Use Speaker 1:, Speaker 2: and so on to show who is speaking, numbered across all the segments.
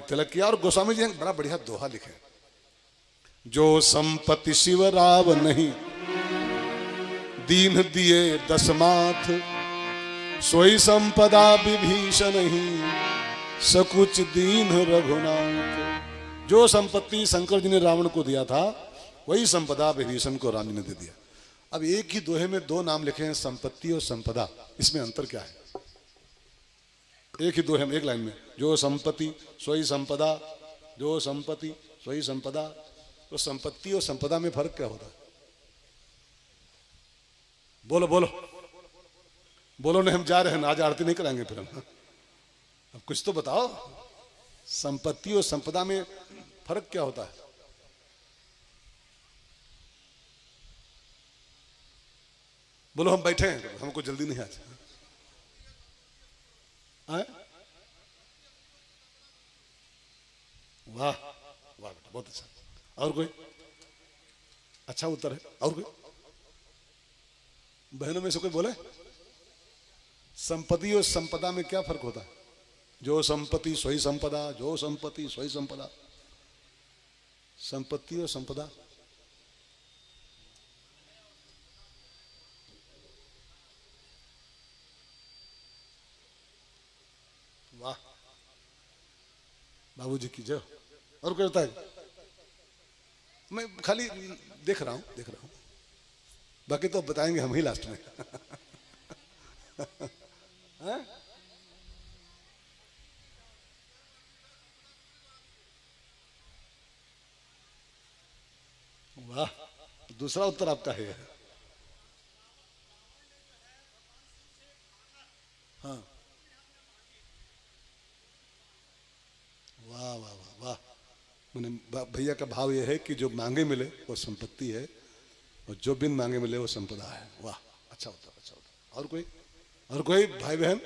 Speaker 1: तिलक किया। और गोस्वामी जी ने बड़ा बढ़िया दोहा लिखे, जो संपत्ति शिव राव नहीं, दीन दिए दसमाथ, सोई संपदा विभीषण नहीं, सकुच दीन रघुनाथ। जो संपत्ति शंकर जी ने रावण को दिया था, वही संपदा विभीषण को राम जी ने दे दिया। अब एक ही दोहे में दो नाम लिखे हैं, संपत्ति और संपदा, इसमें अंतर क्या है? एक ही दोहे में, एक लाइन में, जो संपत्ति सोई संपदा, जो संपत्ति सोई संपदा। तो संपत्ति और संपदा में फर्क क्या होता है? बोलो बोलो बोलो। नहीं, हम जा रहे हैं, आज आरती नहीं कराएंगे फिर हम। अब कुछ तो बताओ, संपत्ति और संपदा में फर्क क्या होता है? बोलो, हम बैठे हैं, हमको जल्दी नहीं आज। वाह वाह बेटा, बहुत अच्छा। और कोई अच्छा उत्तर है? और कोई बहनों में से कोई बोले? संपत्ति और संपदा में क्या फर्क होता है? जो संपत्ति सोई संपदा, जो संपत्ति सोई संपदा। संपत्ति और संपदा, वाह, बाबूजी की जय। और कोई होता है? मैं खाली देख रहा हूं, बाकी तो बताएंगे हम ही लास्ट में। वाह, दूसरा उत्तर आपका है। हाँ, वाह वाह वाह वाह। मैंने भैया का भाव यह है कि जो मांगे मिले वो संपत्ति है, और जो बिन मांगे मिले वो संपदा है। वाह, अच्छा उत्तर, अच्छा उत्तर। और कोई? और कोई भाई बहन?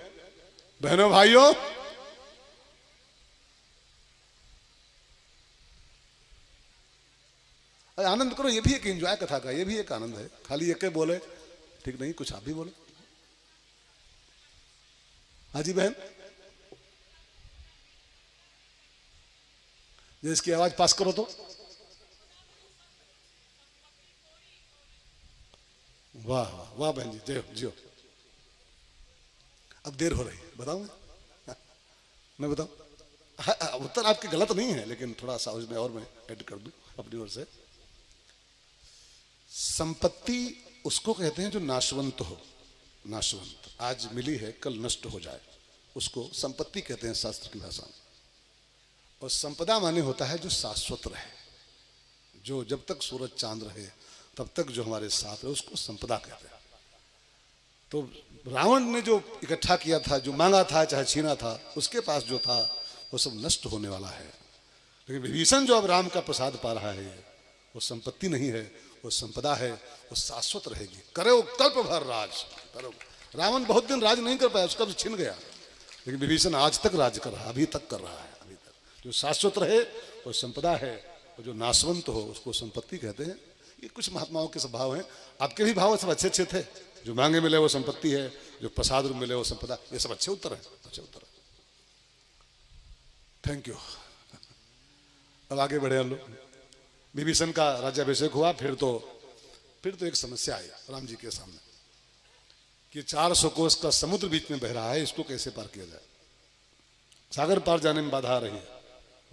Speaker 1: बहनों भाइयों, आनंद करो, ये भी एक एंजॉय कथा का, ये भी एक आनंद है। खाली एक बोले ठीक नहीं, कुछ आप भी बोले। हाजी बहन, जो इसकी आवाज पास करो तो। वाह वाह वाह बहन जी, जय जियो। अब देर हो रही है, बताऊं मैं बताऊं? उत्तर आपके गलत नहीं है, लेकिन थोड़ा सा उसमें और मैं ऐड कर दूं अपनी ओर से। संपत्ति उसको कहते हैं जो नाशवंत हो, नाशवंत, आज मिली है कल नष्ट हो जाए, उसको संपत्ति कहते हैं शास्त्र की भाषा में। और संपदा माने होता है जो शाश्वत रहे, जो जब तक सूरज चांद रहे तब तक जो हमारे साथ रहे, उसको संपदा कहते हैं। तो रावण ने जो इकट्ठा किया था, जो मांगा था, चाहे छीना था, उसके पास जो था वो सब नष्ट होने वाला है। लेकिन विभीषण जो अब राम का प्रसाद पा रहा है, वो संपत्ति नहीं है, वो संपदा है, वो शाश्वत रहेगी। करो कल्प भर राज करो। रावण बहुत दिन राज नहीं कर पाया, उसका तो छिन गया, लेकिन विभीषण आज तक राज कर रहा है, अभी तक कर रहा है, अभी तक। जो शाश्वत रहे वो संपदा है, और जो नाशवंत हो उसको संपत्ति कहते हैं। ये कुछ महात्माओं के स्वभाव हैं। आपके भी भाव सब अच्छे अच्छे थे। जो मांगे मिले वो संपत्ति है, जो प्रसाद मिले वो संपदा। ये सब अच्छे उत्तर हैं, अच्छे उत्तर है। Thank you. अब आगे बढ़े हम लोग। विभीषण का राज्याभिषेक हुआ, फिर तो एक समस्या आई राम जी के सामने कि 400 कोस का समुद्र बीच में बह रहा है, इसको कैसे पार किया जाए? सागर पार जाने में बाधा आ रही है।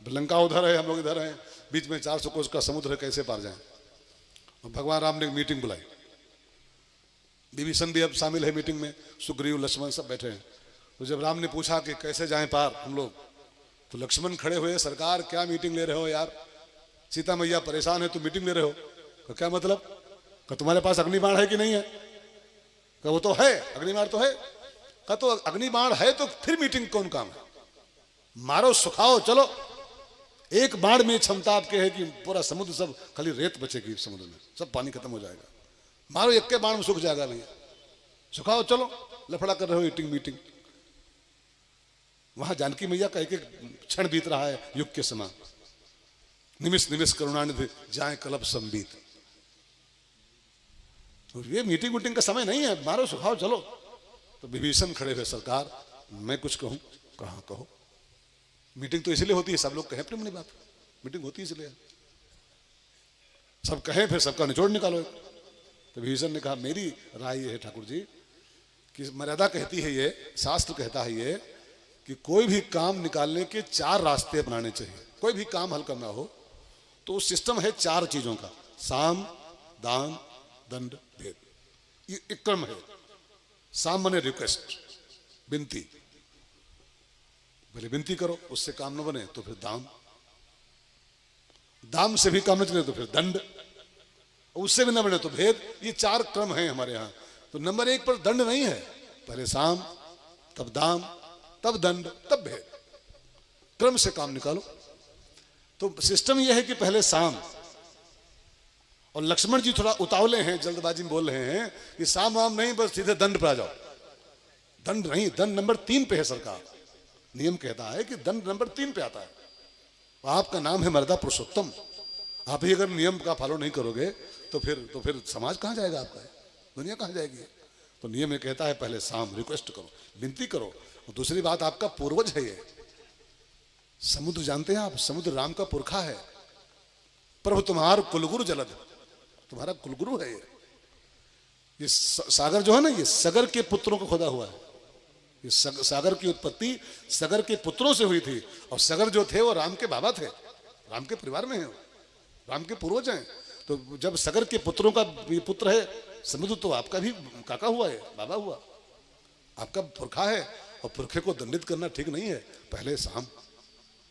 Speaker 1: लंका उधर है, हम लोग इधर हैं, बीच में 400 कोस का समुद्र है, कैसे पार जाएं? और भगवान राम ने एक मीटिंग बुलाई। विभीषण भी अब शामिल है मीटिंग में, सुग्रीव लक्ष्मण सब बैठे हैं। तो जब राम ने पूछा कि कैसे जाएं पार हम लोग, तो लक्ष्मण खड़े हुए, सरकार क्या मीटिंग ले रहे हो यार, सीता मैया परेशान है, तुम मीटिंग ले रहे हो? तो क्या मतलब? कि तुम्हारे पास अग्निबाण है कि नहीं है? कि वो तो है, अग्निबाण तो है। का तो अग्निबाण है तो फिर मीटिंग कौन काम है? मारो सुखाओ चलो। एक बाण में क्षमता आपके है कि पूरा समुद्र, सब खाली रेत बचेगी समुद्र में, सब पानी खत्म हो जाएगा। मारो, एक के बाण में सूख जाएगा भैया, सुखाओ चलो। लफड़ा कर रहे हो ईटिंग मीटिंग। वहां जानकी मैया का एक एक क्षण बीत रहा है युग के समान। निमिष निमिष करुणानिधि जाए कलप संबीत। तो ये मीटिंग का समय नहीं है, मारो सुखाओ चलो। तो विभीषण खड़े हुए, सरकार मैं कुछ कहूं? कहां कहो। मीटिंग तो इसलिए होती है सब लोग कहें अपनी अपनी बात, मीटिंग होती है इसलिए सब कहें, फिर सबका निचोड़ निकालो। तो विभीषण ने कहा मेरी राय ये है ठाकुर जी कि मर्यादा कहती है, ये शास्त्र कहता है ये कि कोई भी काम निकालने के 4 रास्ते अपनाने चाहिए। कोई भी काम हल करना हो तो सिस्टम है 4 चीजों का, साम दान दंड भेद, ये एक क्रम है। साम माने रिक्वेस्ट, विनती, पहले विनती करो, उससे काम न बने तो फिर दाम, दाम से भी काम न चले तो फिर दंड, उससे भी न बने तो भेद। ये 4 क्रम हैं हमारे यहाँ। तो नंबर 1 पर दंड नहीं है, पहले साम, तब दाम, तब दंड, तब भेद, क्रम से काम निकालो। तो सिस्टम यह है कि पहले साम, और लक्ष्मण जी थोड़ा उतावले हैं, जल्दबाजी में बोल रहे हैं कि साम वाम नहीं, बस सीधे दंड पर आ जाओ। दंड नहीं, दंड नंबर 3 पे है सरकार। नियम कहता है कि दंड नंबर 3 पे आता है। आपका नाम है मर्यादा पुरुषोत्तम, आप ही अगर नियम का फॉलो नहीं करोगे तो फिर समाज कहाँ जाएगा आपका, दुनिया कहाँ जाएगी। तो नियम ये कहता है पहले साम, रिक्वेस्ट करो, विनती करो। और दूसरी बात, आपका पूर्वज है ये समुद्र, जानते हैं आप, समुद्र राम का पुरखा है। प्रभु तुम्हार कुलगुरु जलद, तुम्हारा कुलगुरु है ये सागर जो है ना, ये सगर के पुत्रों को खोदा हुआ है। ये सागर की उत्पत्ति सगर के पुत्रों से हुई थी, और सगर जो थे वो राम के बाबा थे, राम के परिवार में है, राम के पूर्वज हैं। तो जब सगर के पुत्रों का ये पुत्र है समुद्र, तो आपका भी काका हुआ है, बाबा हुआ, आपका पुरखा है। और पुरखे को दंडित करना ठीक नहीं है। पहले साम,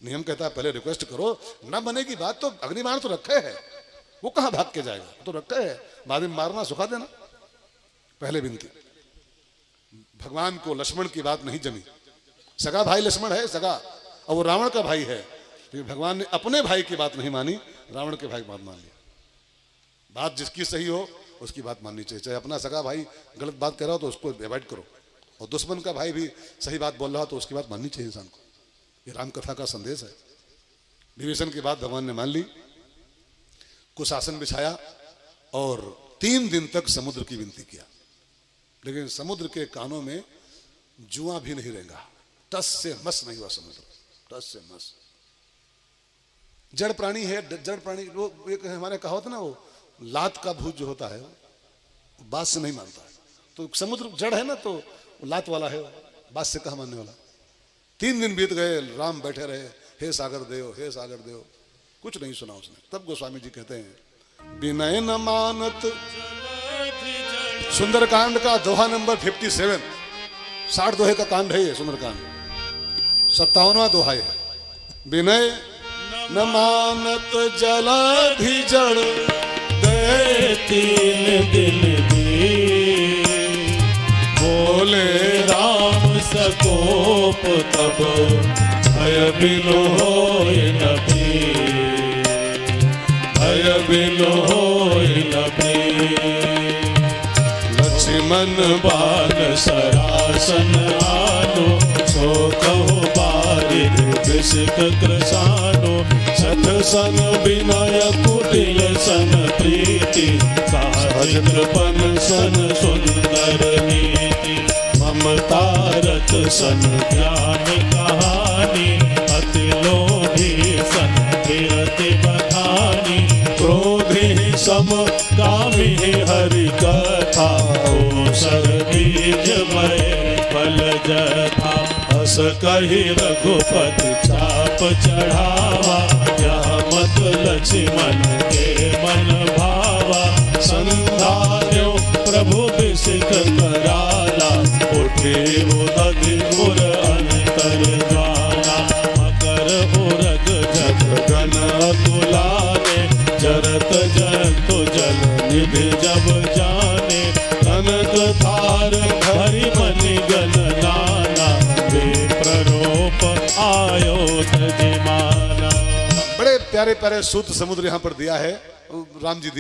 Speaker 1: नियम कहता है पहले रिक्वेस्ट करो, ना बनेगी बात तो अग्निबाण तो रखे है, वो कहाँ भाग के जाएगा, तो रखा है, बाद में मारना सुखा देना। पहले विनती। भगवान को लक्ष्मण की बात नहीं जमी, सगा भाई लक्ष्मण है सगा, और वो रावण का भाई है, लेकिन भगवान ने अपने भाई की बात नहीं मानी, रावण के भाई की बात मान लिया। बात जिसकी सही हो उसकी बात माननी चाहिए। चाहे अपना सगा भाई गलत बात कह रहा हो तो उसको अवॉइड करो, और दुश्मन का भाई भी सही बात बोल रहा हो तो उसकी बात माननी चाहिए इंसान को। ये राम कथा का संदेश है। विभीषण की बात भगवान ने मान ली, कुशासन बिछाया और 3 दिन तक समुद्र की विनती किया, लेकिन समुद्र के कानों में जुआ भी नहीं रहेगा, टस से मस नहीं हुआ समुद्र, टस से मस। जड़ प्राणी है, जड़ प्राणी, वो एक हमारे कहावत ना, वो लात का भूत जो होता है बात से नहीं मानता है। तो समुद्र जड़ है ना, तो लात वाला है, बात से कहाँ मानने वाला। 3 दिन बीत गए, राम बैठे रहे, हे सागर देव, हे सागर देव, कुछ नहीं सुना उसने। तब गोस्वामी जी कहते हैं विनय न मानत, सुंदरकांड का दोहा नंबर 57, 60 दोहे का कांड है ये सुंदरकांड, 57वां दोहा है। विनय न मानत जलाधि जड़, गए 3 दिन दी, बोले राम सकोप तब, भय बिनु होय न भीर, भय बिनु होय न भीर। लक्ष्मण बाण सरासन आनो, सो कहो बारिद विषिक कृसानो, सत सन विनय कुटिल सन प्रीति, सहज कृपन सन सुंदर नीति, ममता रत सन ज्ञान कहानी, अति लोभी सन कीर्ति बखानी, क्रोधी सम कामी हरि कथा, सर बीज भय फल जथा, हस कही रघुपति चाप चढ़ावा, यह मत लक्ष्मण के मन भावा, संधार्यो प्रभु विषिक कराला, उठे उदधि उर अंतर ज्वाला, मकर उरग जग गण अतुलाने, जरत जंतु जल निधि जब जाने, कनक थार हरि मनि गण नाना, विप्ररूप आयो तजिमाना। बड़े प्यारे प्यारे सूत्र समुद्र यहाँ पर दिया है राम जी।